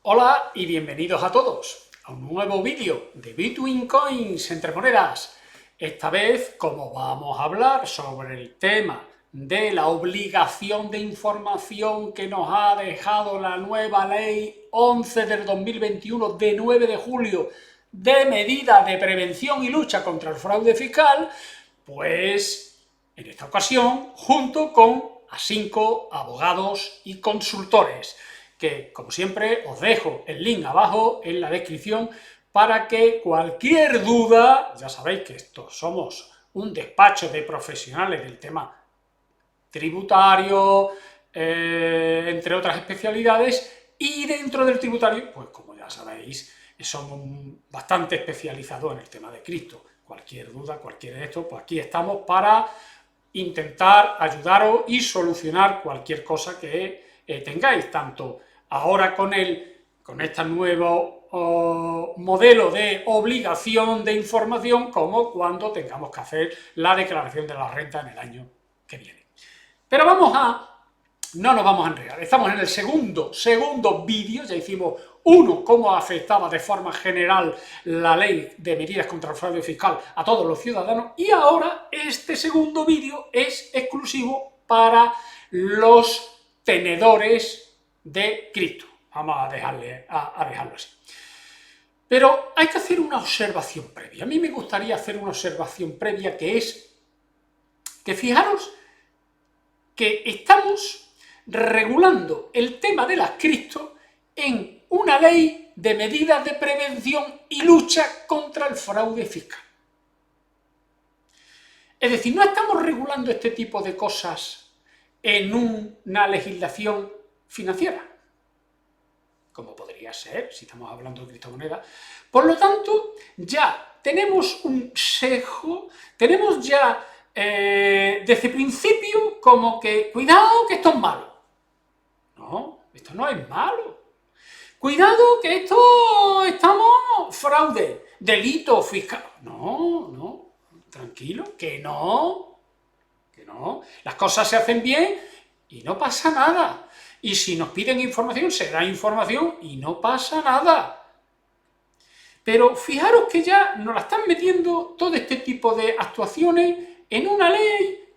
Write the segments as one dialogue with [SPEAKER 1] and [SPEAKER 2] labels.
[SPEAKER 1] Hola y bienvenidos a todos a un nuevo vídeo de Bitcoin Coins entre monedas. Esta vez, como vamos a hablar sobre el tema de la obligación de información que nos ha dejado la nueva ley 11 del 2021 de 9 de julio de medidas de prevención y lucha contra el fraude fiscal, pues en esta ocasión junto con a 5 abogados y consultores, que como siempre os dejo el link abajo en la descripción para que cualquier duda, ya sabéis que estos somos un despacho de profesionales del tema tributario, entre otras especialidades, y dentro del tributario, pues como ya sabéis, somos bastante especializados en el tema de cripto. Cualquier duda, cualquier esto, pues aquí estamos para intentar ayudaros y solucionar cualquier cosa que tengáis, tanto ahora con este nuevo modelo de obligación de información, como cuando tengamos que hacer la declaración de la renta en el año que viene. Pero no nos vamos a enredar, estamos en el segundo vídeo, ya hicimos uno, cómo afectaba de forma general la ley de medidas contra el fraude fiscal a todos los ciudadanos, y ahora este segundo vídeo es exclusivo para los tenedores de cripto. Vamos a dejarlo así. Pero hay que hacer una observación previa. A mí me gustaría hacer una observación previa, que es que fijaros que estamos regulando el tema de las cripto en una ley de medidas de prevención y lucha contra el fraude fiscal. Es decir, no estamos regulando este tipo de cosas en una legislación financiera, como podría ser si estamos hablando de criptomonedas. Por lo tanto, ya tenemos un sesgo, tenemos ya desde el principio como que, cuidado que esto es malo. No, esto no es malo. Cuidado que esto estamos fraude, delito fiscal. No, tranquilo, que no. Las cosas se hacen bien y no pasa nada. Y si nos piden información, se da información y no pasa nada. Pero fijaros que ya nos la están metiendo todo este tipo de actuaciones en una ley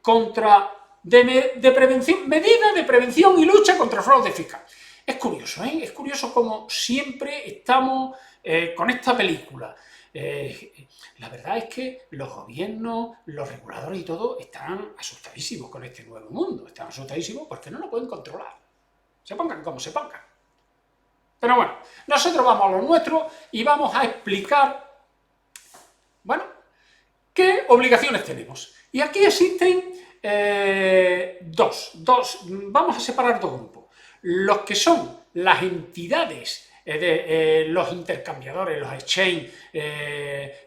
[SPEAKER 1] de prevención, medidas de prevención y lucha contra el fraude fiscal. Es curioso, ¿eh? Es curioso como siempre estamos con esta película. La verdad es que los gobiernos, los reguladores y todo están asustadísimos con este nuevo mundo. Están asustadísimos porque no lo pueden controlar. Se pongan como se pongan. Pero bueno, nosotros vamos a lo nuestro y vamos a explicar, bueno, qué obligaciones tenemos. Y aquí existen vamos a separar dos grupos. Los que son las entidades los intercambiadores, los exchange,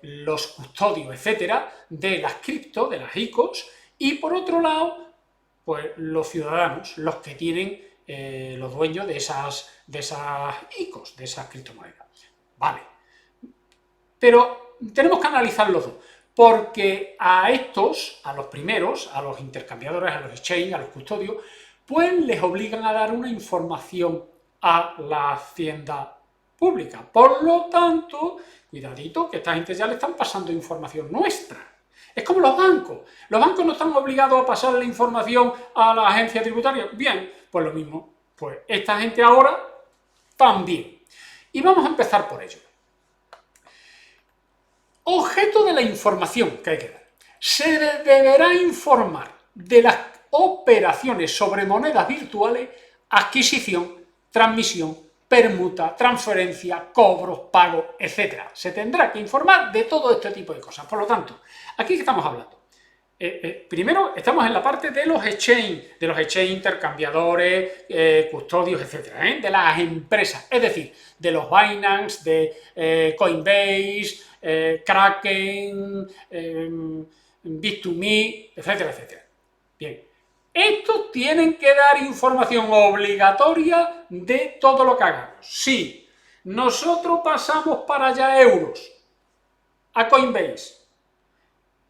[SPEAKER 1] los custodios, etcétera, de las cripto, de las ICOs, y por otro lado, pues los ciudadanos, los que tienen los dueños de esas ICOs, de esas criptomonedas. Vale. Pero tenemos que analizar los dos, porque a los primeros, a los intercambiadores, a los exchange, a los custodios, pues les obligan a dar una información a la hacienda pública. Por lo tanto, cuidadito, que esta gente ya le están pasando información nuestra. Es como los bancos. Los bancos no están obligados a pasar la información a la agencia tributaria. Bien, pues lo mismo. Pues esta gente ahora también. Y vamos a empezar por ello. Objeto de la información que hay que dar. Se deberá informar de las operaciones sobre monedas virtuales, adquisición, transmisión, permuta, transferencia, cobros, pagos, etc. Se tendrá que informar de todo este tipo de cosas. Por lo tanto, ¿aquí qué estamos hablando? Primero estamos en la parte de los exchange, intercambiadores, custodios, etcétera, de las empresas, es decir, de los Binance, de Coinbase, Kraken, Bit2Me, etcétera, etcétera. Bien, estos tienen que dar información obligatoria de todo lo que hagamos. Si nosotros pasamos para allá euros a Coinbase,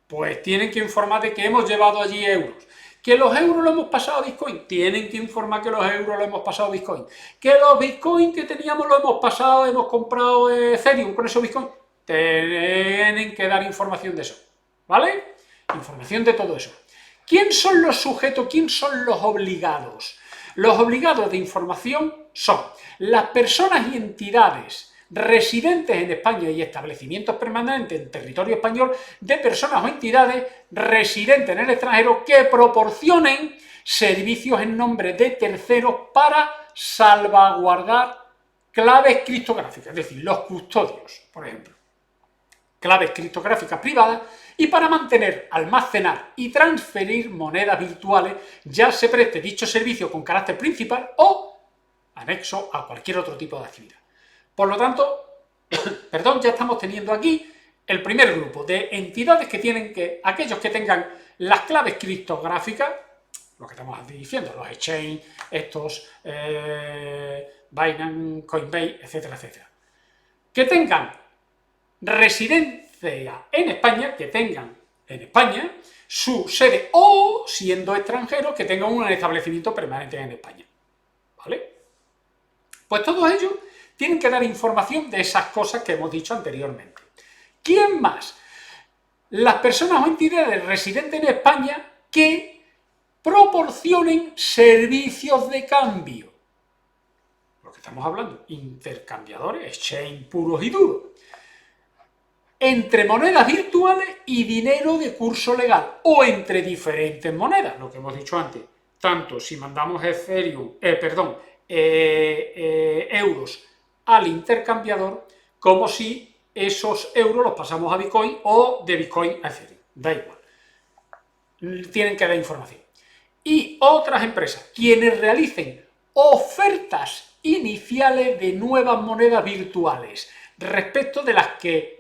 [SPEAKER 1] pues tienen que informar de que hemos llevado allí euros. Que los euros lo hemos pasado a Bitcoin, tienen que informar que los euros lo hemos pasado a Bitcoin. Que los Bitcoin que teníamos lo hemos pasado, hemos comprado Ethereum con esos Bitcoin, tienen que dar información de eso, ¿vale? Información de todo eso. ¿Quién son los sujetos? ¿Quién son los obligados? Los obligados de información son las personas y entidades residentes en España y establecimientos permanentes en territorio español de personas o entidades residentes en el extranjero que proporcionen servicios en nombre de terceros para salvaguardar claves criptográficas, es decir, los custodios, por ejemplo, claves criptográficas privadas, y para mantener, almacenar y transferir monedas virtuales, ya se preste dicho servicio con carácter principal o anexo a cualquier otro tipo de actividad. Por lo tanto, perdón, ya estamos teniendo aquí el primer grupo de entidades que tienen que, aquellos que tengan las claves criptográficas, lo que estamos diciendo, los exchange, estos, Binance, Coinbase, etcétera, etcétera, que tengan residencia en España, que tengan en España su sede o, siendo extranjeros, que tengan un establecimiento permanente en España, ¿vale? Pues todos ellos tienen que dar información de esas cosas que hemos dicho anteriormente. ¿Quién más? Las personas o entidades residentes en España que proporcionen servicios de cambio. Lo que estamos hablando, intercambiadores, exchange puros y duros, entre monedas virtuales y dinero de curso legal, o entre diferentes monedas, lo que hemos dicho antes, tanto si mandamos euros al intercambiador, como si esos euros los pasamos a Bitcoin o de Bitcoin a Ethereum, da igual. Tienen que dar información. Y otras empresas, quienes realicen ofertas iniciales de nuevas monedas virtuales respecto de las que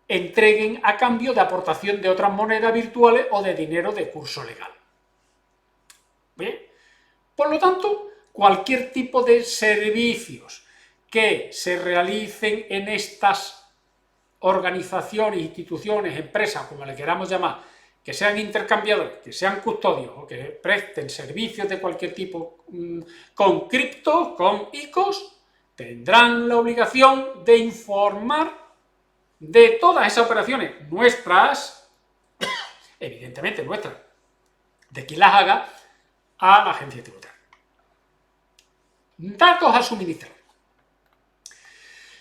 [SPEAKER 1] entreguen a cambio de aportación de otras monedas virtuales o de dinero de curso legal. ¿Bien? Por lo tanto, cualquier tipo de servicios que se realicen en estas organizaciones, instituciones, empresas, como le queramos llamar, que sean intercambiadores, que sean custodios o que presten servicios de cualquier tipo con cripto, con ICOs, tendrán la obligación de informar de todas esas operaciones nuestras, evidentemente nuestras, de quien las haga, a la agencia tributaria. Datos a suministrar.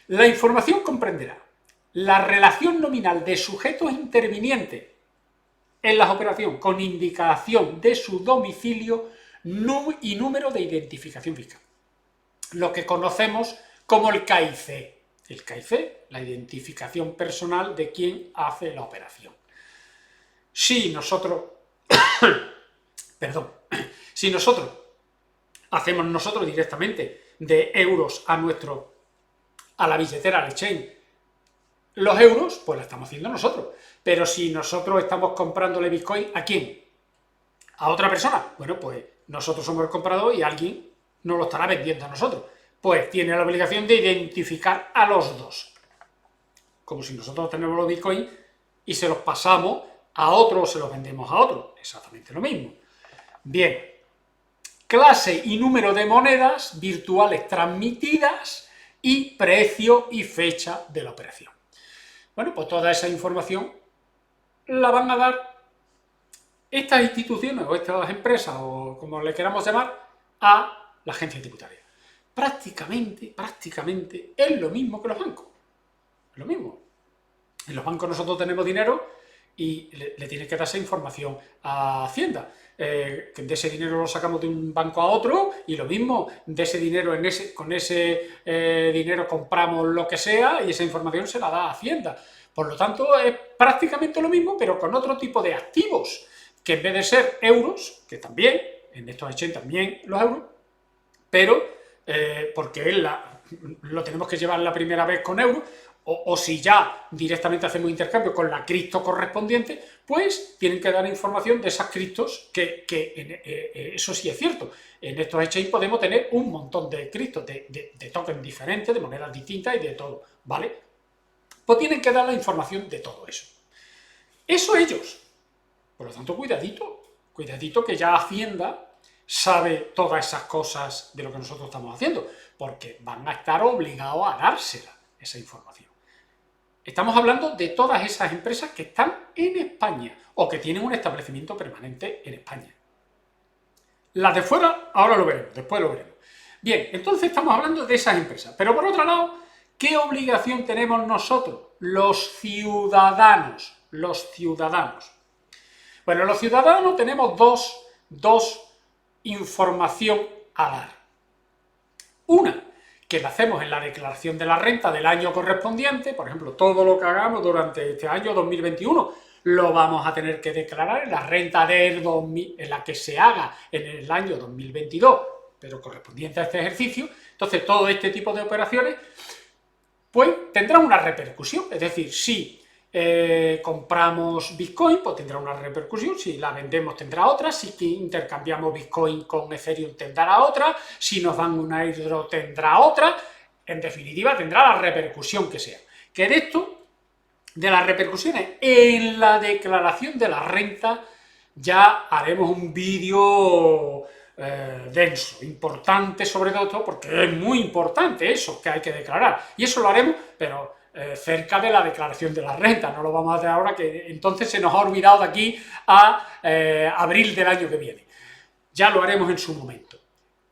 [SPEAKER 1] La información comprenderá la relación nominal de sujetos intervinientes en las operaciones con indicación de su domicilio y número de identificación fiscal, lo que conocemos como el KIC. El KIC, la identificación personal de quien hace la operación. Si nosotros hacemos directamente de euros a la billetera, al exchange, los euros, pues lo estamos haciendo nosotros. Pero si nosotros estamos comprándole Bitcoin, ¿a quién? ¿A otra persona? Bueno, pues nosotros somos el comprador y alguien nos lo estará vendiendo a nosotros. Pues tiene la obligación de identificar a los dos. Como si nosotros tenemos los Bitcoin y se los pasamos a otro o se los vendemos a otro. Exactamente lo mismo. Bien. Clase y número de monedas virtuales transmitidas y precio y fecha de la operación. Bueno, pues toda esa información la van a dar estas instituciones o estas empresas o como le queramos llamar a la agencia tributaria. Prácticamente es lo mismo que los bancos. Es lo mismo. En los bancos nosotros tenemos dinero y le tiene que dar esa información a Hacienda. Que de ese dinero lo sacamos de un banco a otro y lo mismo, de ese dinero con ese dinero compramos lo que sea y esa información se la da a Hacienda. Por lo tanto, es prácticamente lo mismo, pero con otro tipo de activos, que en vez de ser euros, que también, en estos exchange también los euros, pero porque lo tenemos que llevar la primera vez con euros, o si ya directamente hacemos intercambio con la cripto correspondiente, pues tienen que dar información de esas criptos, que eso sí es cierto. En estos exchange podemos tener un montón de criptos, de tokens diferentes, de monedas distintas y de todo, ¿vale? Pues tienen que dar la información de todo eso. Eso ellos. Por lo tanto, cuidadito cuidadito que ya Hacienda sabe todas esas cosas de lo que nosotros estamos haciendo, porque van a estar obligados a dársela, esa información. Estamos hablando de todas esas empresas que están en España o que tienen un establecimiento permanente en España. Las de fuera, ahora lo veremos, después lo veremos. Bien, entonces estamos hablando de esas empresas. Pero por otro lado, ¿qué obligación tenemos nosotros, los ciudadanos? Los ciudadanos. Bueno, los ciudadanos tenemos dos información a dar. Una, que la hacemos en la declaración de la renta del año correspondiente, por ejemplo, todo lo que hagamos durante este año 2021 lo vamos a tener que declarar en la renta del 2000, en la que se haga en el año 2022, pero correspondiente a este ejercicio. Entonces, todo este tipo de operaciones pues tendrán una repercusión, es decir, si compramos Bitcoin, pues tendrá una repercusión, si la vendemos tendrá otra, si intercambiamos Bitcoin con Ethereum tendrá otra, si nos dan un airdrop tendrá otra, en definitiva tendrá la repercusión que sea. Que de esto, de las repercusiones en la declaración de la renta, ya haremos un vídeo denso, importante sobre todo, porque es muy importante eso que hay que declarar, y eso lo haremos, pero cerca de la declaración de la renta, no lo vamos a hacer ahora, que entonces se nos ha olvidado de aquí a abril del año que viene. Ya lo haremos en su momento,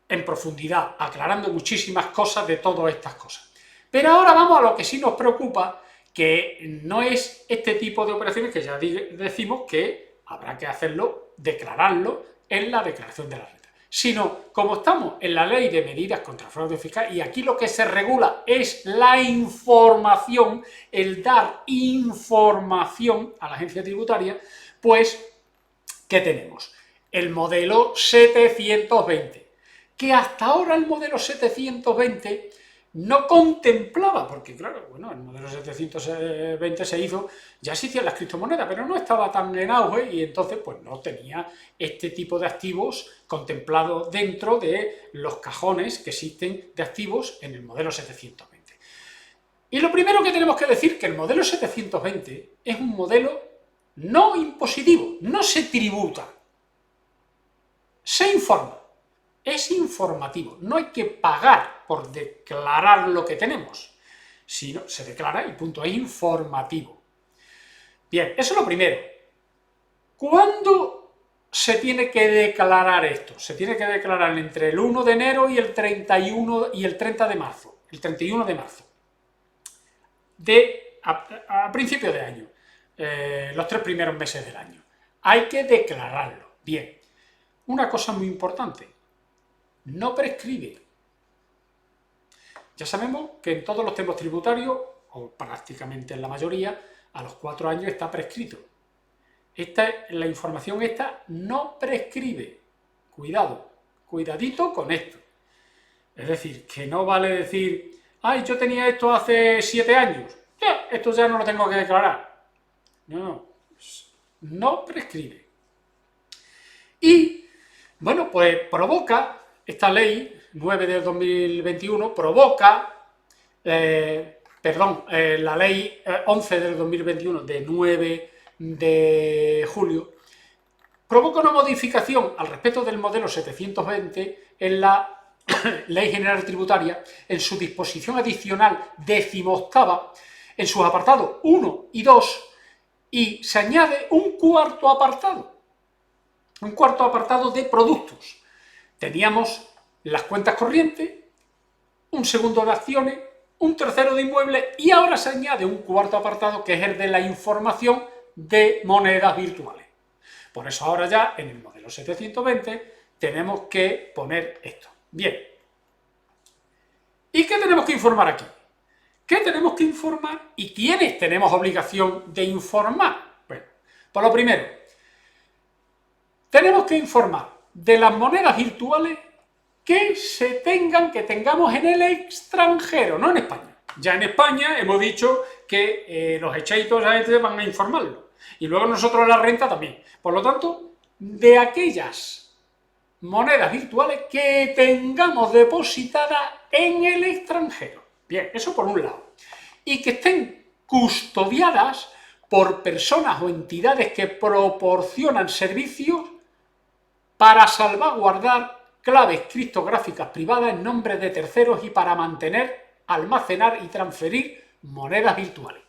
[SPEAKER 1] en profundidad, aclarando muchísimas cosas de todas estas cosas. Pero ahora vamos a lo que sí nos preocupa, que no es este tipo de operaciones que ya decimos que habrá que hacerlo, declararlo en la declaración de la renta, sino como estamos en la ley de medidas contra el fraude fiscal y aquí lo que se regula es la información, el dar información a la agencia tributaria, pues, ¿qué tenemos? El modelo 720, que hasta ahora el modelo 720 no contemplaba, porque claro, bueno, el modelo 720 se hizo, ya existían las criptomonedas, pero no estaba tan en auge y entonces pues no tenía este tipo de activos contemplados dentro de los cajones que existen de activos en el modelo 720. Y lo primero que tenemos que decir es que el modelo 720 es un modelo no impositivo, no se tributa, se informa. Es informativo, no hay que pagar por declarar lo que tenemos, sino se declara y punto, es informativo. Bien, eso es lo primero. ¿Cuándo se tiene que declarar esto? Se tiene que declarar entre el 1 de enero y el 31 y el 30 de marzo, el 31 de marzo, a principio de año, los 3 primeros meses del año. Hay que declararlo. Bien, una cosa muy importante. No prescribe. Ya sabemos que en todos los temas tributarios, o prácticamente en la mayoría, a los 4 años está prescrito. La información esta no prescribe. Cuidado, cuidadito con esto. Es decir, que no vale decir, ay, yo tenía esto hace 7 años, esto ya no lo tengo que declarar. No, no prescribe. Y, bueno, pues provoca... Esta ley 9 de 2021 provoca, la ley 11 del 2021 de 9 de julio, provoca una modificación al respecto del modelo 720 en la Ley General Tributaria, en su disposición adicional 18ª, en sus apartados 1 y 2, y se añade un cuarto apartado de productos. Teníamos las cuentas corrientes, un segundo de acciones, un tercero de inmuebles y ahora se añade un cuarto apartado que es el de la información de monedas virtuales. Por eso ahora ya en el modelo 720 tenemos que poner esto. Bien. ¿Y qué tenemos que informar aquí? ¿Qué tenemos que informar y quiénes tenemos obligación de informar? Bueno, por lo primero, tenemos que informar de las monedas virtuales que tengamos en el extranjero, no en España. Ya en España hemos dicho que los echeitos a este van a informarlo. Y luego nosotros la renta también. Por lo tanto, de aquellas monedas virtuales que tengamos depositadas en el extranjero. Bien, eso por un lado. Y que estén custodiadas por personas o entidades que proporcionan servicios para salvaguardar claves criptográficas privadas en nombre de terceros y para mantener, almacenar y transferir monedas virtuales.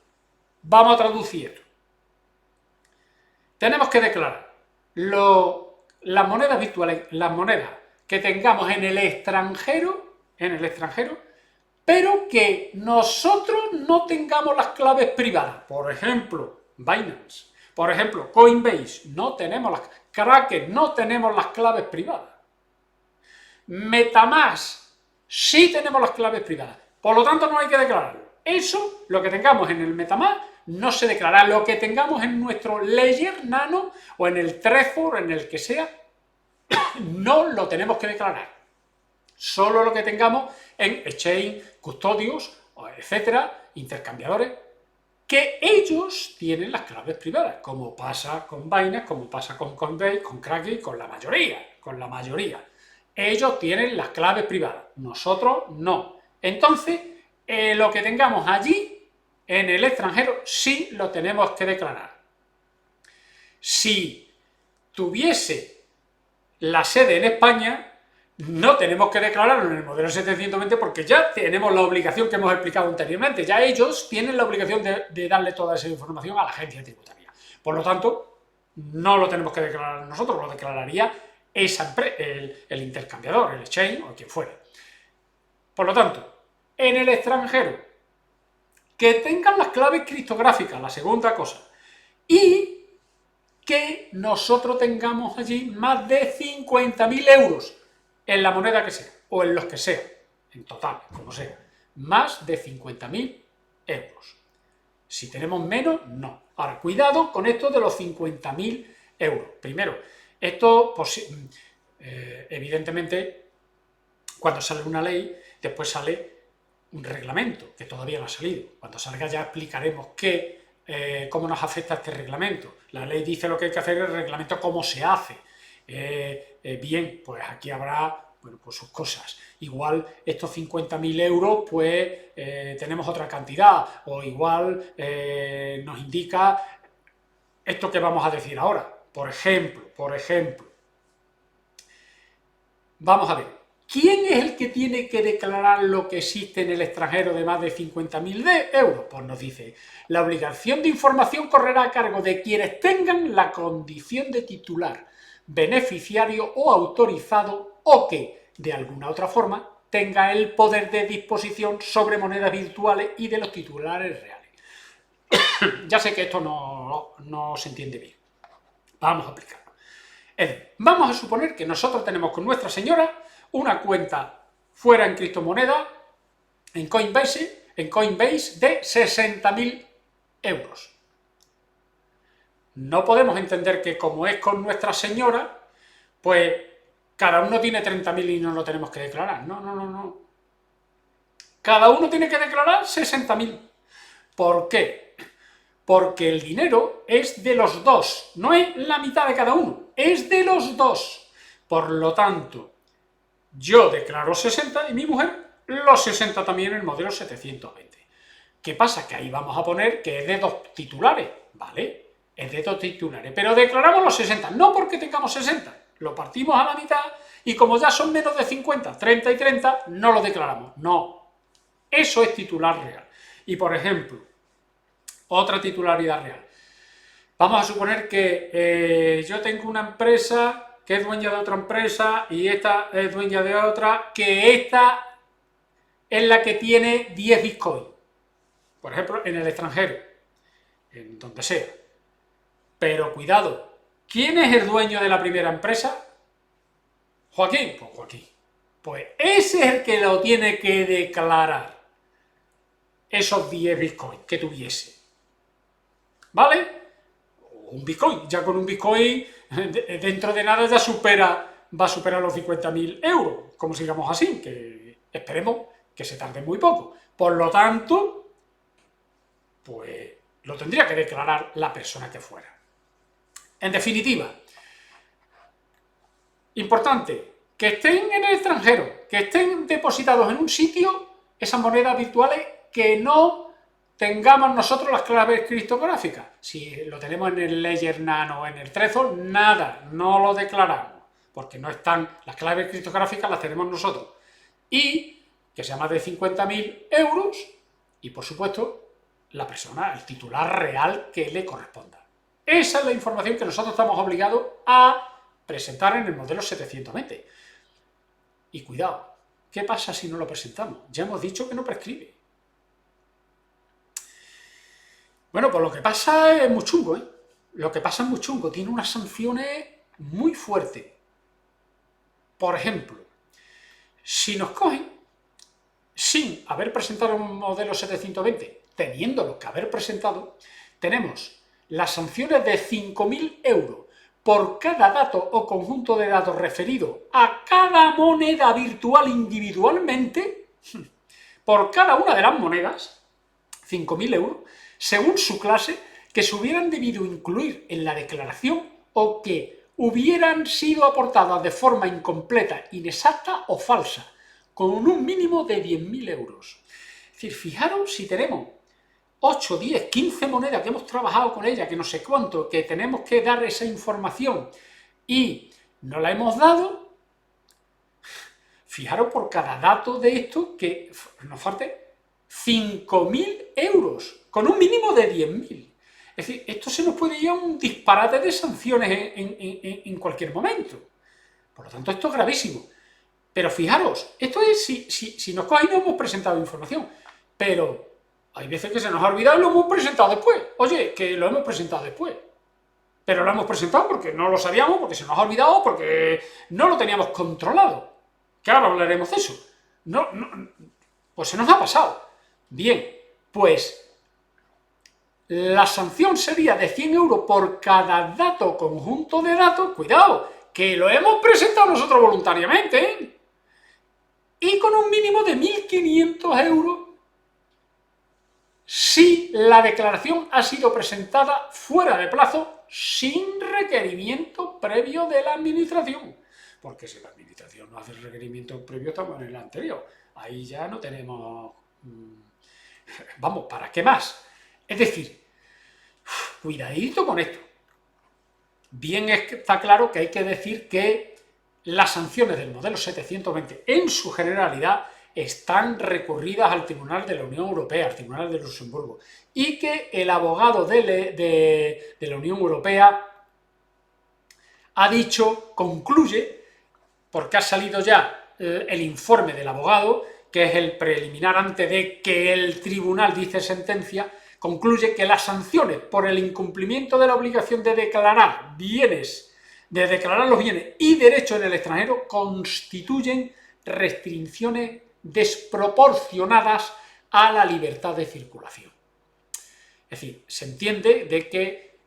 [SPEAKER 1] Vamos a traducir esto. Tenemos que declarar las monedas virtuales, las monedas que tengamos en el extranjero, pero que nosotros no tengamos las claves privadas. Por ejemplo, Binance. Por ejemplo, Coinbase. No tenemos las Kraken, no tenemos las claves privadas. MetaMask, sí tenemos las claves privadas. Por lo tanto, no hay que declararlo. Eso, lo que tengamos en el MetaMask, no se declara. Lo que tengamos en nuestro Ledger Nano o en el Trezor, en el que sea, no lo tenemos que declarar. Solo lo que tengamos en exchange, custodios, etcétera, intercambiadores, que ellos tienen las claves privadas, como pasa con Binance, como pasa con Coinbase, con Kraken, con la mayoría. Ellos tienen las claves privadas, nosotros no. Entonces, lo que tengamos allí, en el extranjero, sí lo tenemos que declarar. Si tuviese la sede en España, no tenemos que declararlo en el modelo 720 porque ya tenemos la obligación que hemos explicado anteriormente. Ya ellos tienen la obligación de darle toda esa información a la agencia tributaria. Por lo tanto, no lo tenemos que declarar nosotros, lo declararía el intercambiador, el exchange o quien fuera. Por lo tanto, en el extranjero, que tengan las claves criptográficas, la segunda cosa, y que nosotros tengamos allí más de 50.000 euros en la moneda que sea, o en los que sea, en total, como sea, más de 50.000 euros. Si tenemos menos, no. Ahora, cuidado con esto de los 50.000 euros. Primero, esto, pues, evidentemente, cuando sale una ley, después sale un reglamento, que todavía no ha salido. Cuando salga ya explicaremos cómo nos afecta este reglamento. La ley dice lo que hay que hacer, el reglamento cómo se hace. Bien, pues aquí habrá, bueno, pues sus cosas. Igual estos 50.000 euros, pues tenemos otra cantidad, o igual nos indica esto que vamos a decir ahora. Por ejemplo, vamos a ver. ¿Quién es el que tiene que declarar lo que existe en el extranjero de más de 50.000 euros? Pues nos dice, la obligación de información correrá a cargo de quienes tengan la condición de titular, beneficiario o autorizado o que, de alguna otra forma, tenga el poder de disposición sobre monedas virtuales y de los titulares reales. Ya sé que esto no se entiende bien. Vamos a aplicarlo. Vamos a suponer que nosotros tenemos con Nuestra Señora una cuenta fuera en criptomoneda, en Coinbase de 60.000 euros. No podemos entender que como es con Nuestra Señora, pues cada uno tiene 30.000 y no lo tenemos que declarar. No. Cada uno tiene que declarar 60.000. ¿Por qué? Porque el dinero es de los dos, no es la mitad de cada uno, es de los dos. Por lo tanto, yo declaro 60 y mi mujer los 60 también en el modelo 720. ¿Qué pasa? Que ahí vamos a poner que es de dos titulares, ¿vale? Es de dos titulares, pero declaramos los 60, no porque tengamos 60, lo partimos a la mitad y como ya son menos de 50, 30 y 30, no lo declaramos. No, eso es titular real. Y por ejemplo, otra titularidad real. Vamos a suponer que yo tengo una empresa que es dueña de otra empresa y esta es dueña de otra, que esta es la que tiene 10 bitcoins. Por ejemplo, en el extranjero, en donde sea. Pero cuidado, ¿quién es el dueño de la primera empresa? Joaquín. Pues Joaquín. Pues ese es el que lo tiene que declarar. Esos 10 bitcoins que tuviese. ¿Vale? Un bitcoin. Ya con un bitcoin, dentro de nada ya va a superar los 50.000 euros. Como sigamos así, que esperemos que se tarde muy poco. Por lo tanto, pues lo tendría que declarar la persona que fuera. En definitiva, importante, que estén en el extranjero, que estén depositados en un sitio, esas monedas virtuales, que no tengamos nosotros las claves criptográficas. Si lo tenemos en el Ledger Nano o en el Trezor, nada, no lo declaramos, porque no están, las claves criptográficas las tenemos nosotros, y que sea más de 50.000 euros, y por supuesto, la persona, el titular real que le corresponda. Esa es la información que nosotros estamos obligados a presentar en el modelo 720. Y cuidado, ¿qué pasa si no lo presentamos? Ya hemos dicho que no prescribe. Bueno, pues lo que pasa es muy chungo, ¿eh? Lo que pasa es muy chungo, tiene unas sanciones muy fuertes. Por ejemplo, si nos cogen sin haber presentado un modelo 720, teniéndolo que haber presentado, tenemos las sanciones de 5.000 euros por cada dato o conjunto de datos referido a cada moneda virtual individualmente, por cada una de las monedas, 5.000 euros, según su clase, que se hubieran debido incluir en la declaración o que hubieran sido aportadas de forma incompleta, inexacta o falsa, con un mínimo de 10.000 euros. Es decir, fijaros si tenemos 8, 10, 15 monedas que hemos trabajado con ella, que no sé cuánto, que tenemos que dar esa información y no la hemos dado. Fijaros por cada dato de esto que nos falte 5.000 euros, con un mínimo de 10.000. Es decir, esto se nos puede ir a un disparate de sanciones en cualquier momento. Por lo tanto, esto es gravísimo. Pero fijaros, esto es si nos cogen y no hemos presentado información. Pero hay veces que se nos ha olvidado y lo hemos presentado después. Oye, que lo hemos presentado después. Pero lo hemos presentado porque no lo sabíamos, porque se nos ha olvidado, porque no lo teníamos controlado. Que ahora hablaremos de eso. Pues se nos ha pasado. Bien, pues la sanción sería de 100 euros por cada dato o conjunto de datos. Cuidado, que lo hemos presentado nosotros voluntariamente, ¿eh? Y con un mínimo de 1.500 euros si la declaración ha sido presentada fuera de plazo sin requerimiento previo de la administración. Porque si la administración no hace requerimiento previo, estamos en el anterior. Ahí ya no tenemos... Vamos, ¿para qué más? Es decir, cuidadito con esto. Bien está claro que hay que decir que las sanciones del modelo 720 en su generalidad están recurridas al Tribunal de la Unión Europea, al Tribunal de Luxemburgo, y que el abogado de la Unión Europea ha dicho, concluye, porque ha salido ya el informe del abogado, que es el preliminar antes de que el tribunal dice sentencia, concluye que las sanciones por el incumplimiento de la obligación de declarar bienes, de declarar los bienes y derechos en el extranjero constituyen restricciones desproporcionadas a la libertad de circulación. Es decir, se entiende de que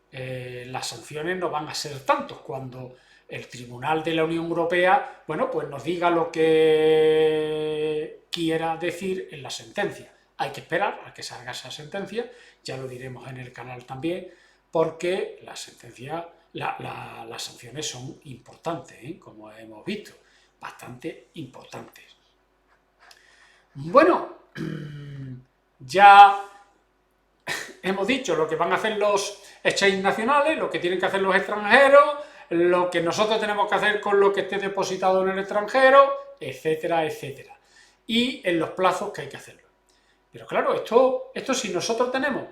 [SPEAKER 1] las sanciones no van a ser tantos cuando el Tribunal de la Unión Europea, bueno, pues nos diga lo que quiera decir en la sentencia. Hay que esperar a que salga esa sentencia, ya lo diremos en el canal también, porque la sentencia, las sanciones son importantes, como hemos visto, bastante importantes. Bueno, ya hemos dicho lo que van a hacer los exchanges nacionales, lo que tienen que hacer los extranjeros, lo que nosotros tenemos que hacer con lo que esté depositado en el extranjero, etcétera, etcétera. Y en los plazos que hay que hacerlo. Pero claro, esto si nosotros tenemos,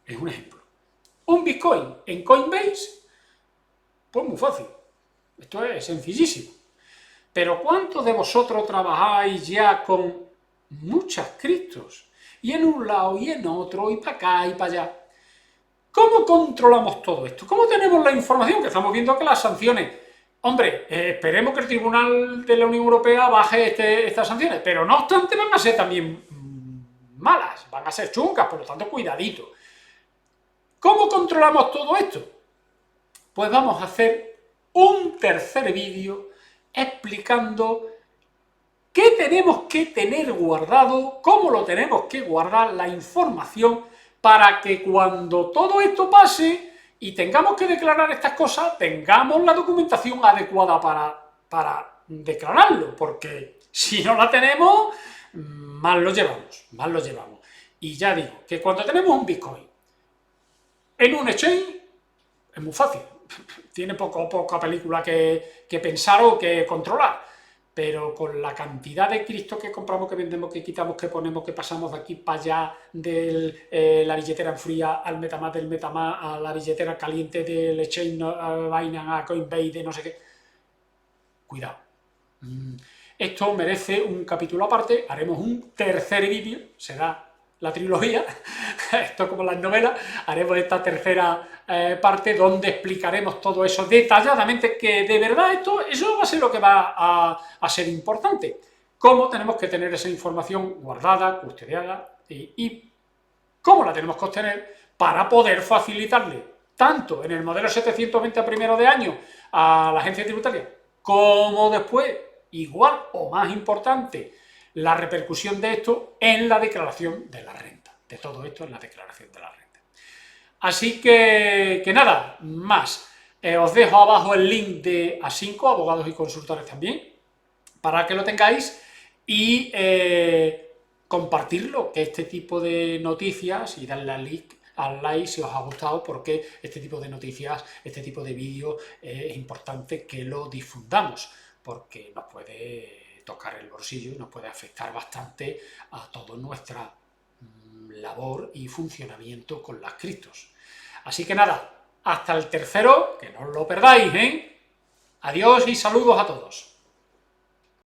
[SPEAKER 1] es un ejemplo, un Bitcoin en Coinbase, pues muy fácil. Esto es sencillísimo. Pero ¿cuántos de vosotros trabajáis ya con muchas criptos? Y en un lado y en otro, y para acá y para allá. ¿Cómo controlamos todo esto? ¿Cómo tenemos la información? Que estamos viendo que las sanciones... Hombre, esperemos que el Tribunal de la Unión Europea baje estas sanciones, pero no obstante van a ser también malas, van a ser chungas, por lo tanto, cuidadito. ¿Cómo controlamos todo esto? Pues vamos a hacer un tercer vídeo explicando qué tenemos que tener guardado, cómo lo tenemos que guardar la información para que cuando todo esto pase y tengamos que declarar estas cosas, tengamos la documentación adecuada para declararlo, porque si no la tenemos, mal lo llevamos, mal lo llevamos. Y ya digo, que cuando tenemos un Bitcoin en un exchange, es muy fácil. tiene poca película que pensar o que controlar. Pero con la cantidad de Cristo que compramos, que vendemos, que quitamos, que ponemos, que pasamos de aquí para allá, de la billetera en fría al Metamask, del Metamask a la billetera caliente del Exchange, a Binance, a Coinbase, de no sé qué. Cuidado. Esto merece un capítulo aparte, haremos un tercer vídeo, será la trilogía, esto como las novelas, haremos esta tercera parte donde explicaremos todo eso detalladamente, que de verdad eso va a ser lo que va a ser importante. Cómo tenemos que tener esa información guardada, custodiada y cómo la tenemos que obtener para poder facilitarle tanto en el modelo 720 a primero de año a la agencia tributaria, como después, igual o más importante, la repercusión de esto en la declaración de la renta, de todo esto en la declaración de la renta. Así que nada, más. Os dejo abajo el link de A5, abogados y consultores también, para que lo tengáis y compartirlo, que este tipo de noticias, y darle al like si os ha gustado, porque este tipo de noticias, este tipo de vídeos es importante que lo difundamos, porque nos puede tocar el bolsillo y nos puede afectar bastante a toda nuestra labor y funcionamiento con las criptos. Así que nada, hasta el tercero, que no os lo perdáis, ¿eh? Adiós y saludos a todos.